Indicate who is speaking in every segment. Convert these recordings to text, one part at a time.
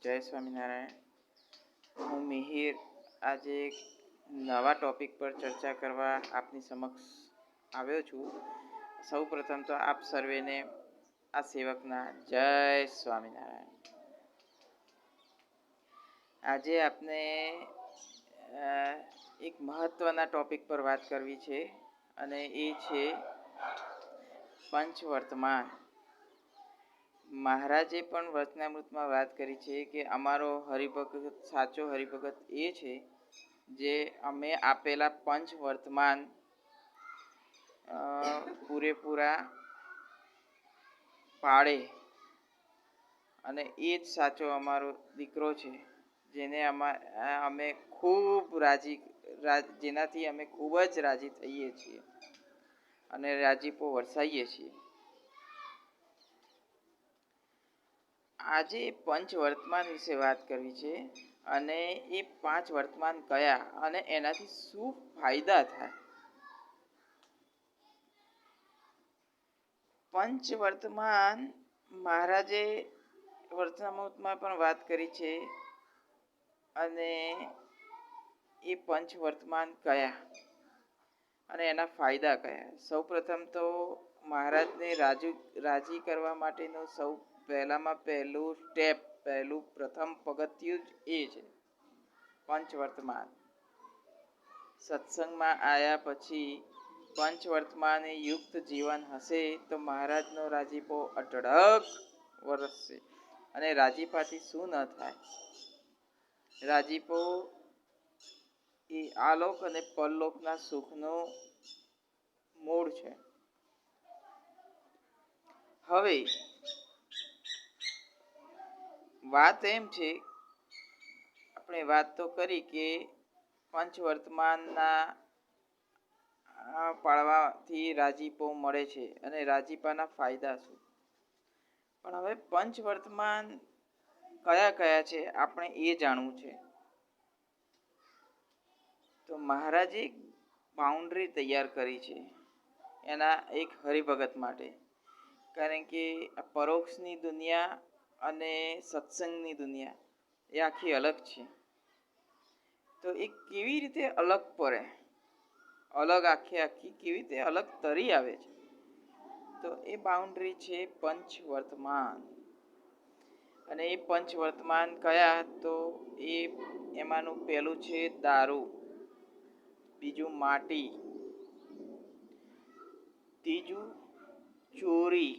Speaker 1: જય સ્વામિનારાયણ. હું મિહિર આજે એક નવા ટોપિક પર ચર્ચા કરવા આપની સમક્ષ આવ્યો છું. સૌ પ્રથમ તો આપ સર્વેને આ સેવકના જય સ્વામિનારાયણ. આજે આપને એક મહત્ત્વના ટોપિક પર વાત કરવી છે અને એ છે પંચવર્તમાન. મહારાજે પણ વચનામૃતમાં વાત કરી છે કે અમારો હરિભગત સાચો હરિભગત એ છે જે અમે આપેલા પંચવર્તમાન પૂરેપૂરા પાડે, અને એ જ સાચો અમારો દીકરો છે જેને અમે ખૂબ જેનાથી અમે ખૂબ જ રાજી થઈએ છીએ અને રાજીપો વરસાવીએ છીએ. આજે પંચવર્તમાન વિશે વાત કરવી છે અને એ 5 વર્તમાન કયા અને એનાથી શું ફાયદા થાય. પંચવર્તમાન મહારાજે વર્તમાનમાં પણ વાત કરી છે અને એ પંચવર્તમાન કયા અને એના ફાયદા કયા. સૌ પ્રથમ તો મહારાજને રાજી કરવા માટેનું પહેલામાં પહેલું સ્ટેપ, પ્રથમ પગથિયું જ એ છે પંચવર્તમાન. સત્સંગમાં આવ્યા પછી પંચવર્તમાને યુક્ત જીવન હશે તો મહારાજનો રાજીપો અઢળક વરસશે. અને રાજીપાથી શું ન થાય? રાજીપો એ આલોક અને પરલોકના સુખનું મૂળ છે. હવે વાત એમ છે, આપણે વાત તો કરી કે પંચવર્તમાનના પાળવાથી રાજીપો મળે છે અને રાજીપાના ફાયદા શું. પણ હવે પંચવર્તમાન કયા કયા છે આપણે એ જાણવું છે. તો મહારાજે બાઉન્ડ્રી તૈયાર કરી છે એના એક હરિભગત માટે. કારણ કે પરોક્ષની દુનિયા અને સત્સંગની દુનિયા એ આખી અલગ છે. તો એ કેવી રીતે અલગ પડે, આખી કેવી રીતે અલગ તરી આવે છે, તો એ બાઉન્ડ્રી છે પંચવર્તમાન. અને એ પંચવર્તમાન કયા, તો એમાંનું પહેલું છે દારૂ, બીજું માટી, ત્રીજું ચોરી,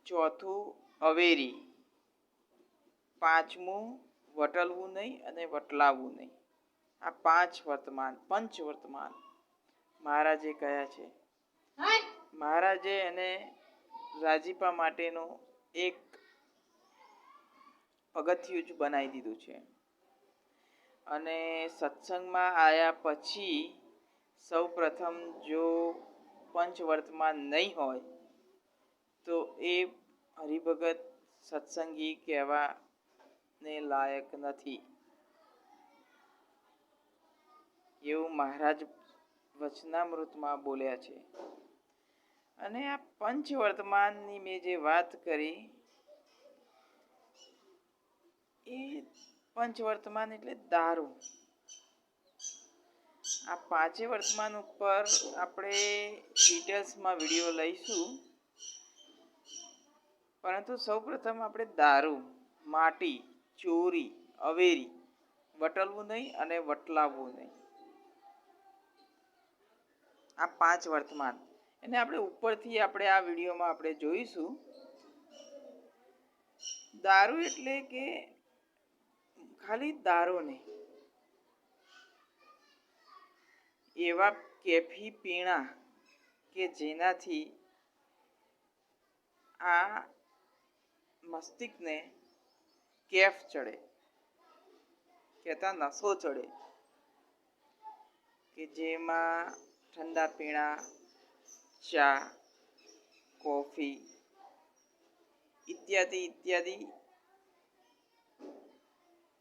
Speaker 1: ચોથું અવેરી, પાંચમું વટલવું નહીં અને વટલાવવું નહીં. આ પંચવર્તમાન મહારાજે કયા છે. મહારાજે એને રાજીપા માટેનું એક પગથિયું જ બનાવી દીધું છે. અને સત્સંગમાં આવ્યા પછી સૌ પ્રથમ જો પંચવર્તમાન નહીં હોય તો એ હરિભગત સત્સંગી કહેવાને લાયક નથી, એવું મહારાજ વચનામૃતમાં બોલ્યા છે. અને આ પંચવર્તમાનની મેં જે વાત કરી એ પંચવર્તમાન એટલે દારૂ. આ પાંચે વર્તમાન ઉપર આપણે ડિટેલ્સમાં વિડીયો લઈશું, પરંતુ સૌ પ્રથમ આપણે દારૂ, માટી, ચોરી, અવેરી, વટલવું નહીં અને વટલાવવું નહીં, આ 5 વર્તમાન એને આપણે ઉપરથી આપણે આ વિડીયોમાં આપણે જોઈશું. દારૂ એટલે કે ખાલી દારૂ નહીં, એવા કેફી પીણા કે જેનાથી આ મસ્તિષ્કને કેફ ચડે, કહેતા નશો ચડે, કે જેમાં ઠંડા પીણા, ચા, કોફી ઇત્યાદિ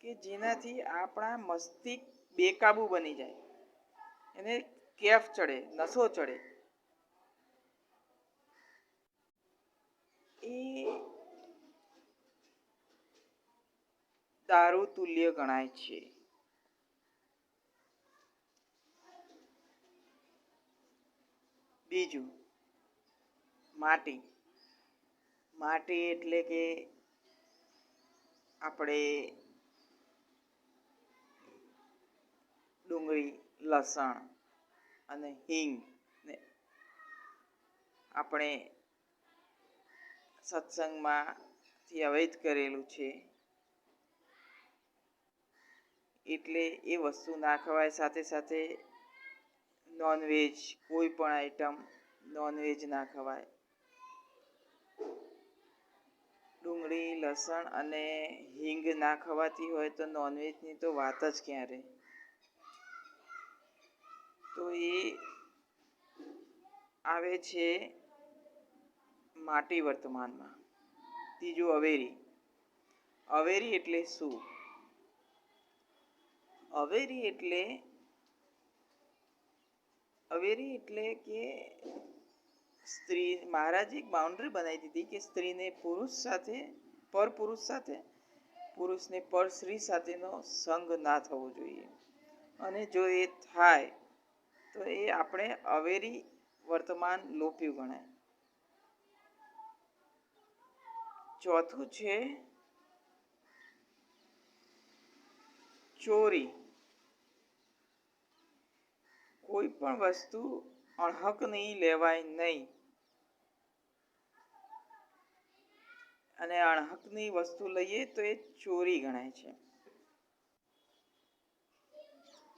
Speaker 1: કે જેનાથી આપણા મસ્તિષ્ક બેકાબુ બની જાય, એને કેફ ચડે, નશો ચડે. એ તારું તુલ્ય ગણાય છે. બીજું, માટી. માટી એટલે કે આપણે ડુંગળી, લસણ અને હિંગ ને આપણે સત્સંગમાંથી અવૈધ કરેલું છે, એટલે એ વસ્તુ ના ખવાય. સાથે સાથે નોનવેજ, કોઈ પણ આઈટમ નોનવેજ ના ખવાય. ડુંગળી, લસણ અને હિંગ ના ખવાતી હોય તો નોનવેજની તો વાત જ ક્યાં રહે. તો એ આવે છે માટી વર્તમાનમાં. ત્રીજું, અવેરી. અવેરી એટલે શું? અવેરી એટલે કે સ્ત્રી, મહારાજે એક બાઉન્ડ્રી બનાવી દીધી કે સ્ત્રીને પુરુષ સાથે, પરપુરુષ સાથે, પુરુષને પર સ્ત્રી સાથેનો સંગ ના થવો જોઈએ. અને જો એ થાય તો એ આપણે અવેરી વર્તમાન લોપ્યું ગણાય. ચોથું છે ચોરી. કોઈ પણ વસ્તુ અણહકની લેવાય નહીં, અને અણહકની વસ્તુ લઈએ તો એ ચોરી ગણાય છે.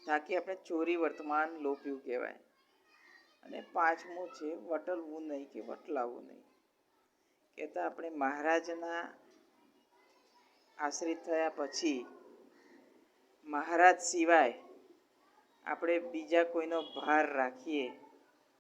Speaker 1: તાકી આપણે ચોરી વર્તમાન લોપ્યું કહેવાય. અને પાંચમું છે વટલવું નહીં કે વટલાવવું નહીં. કહેતા આપણે મહારાજના આશ્રિત થયા પછી મહારાજ સિવાય આપણે બીજા કોઈનો ભાર રાખીએ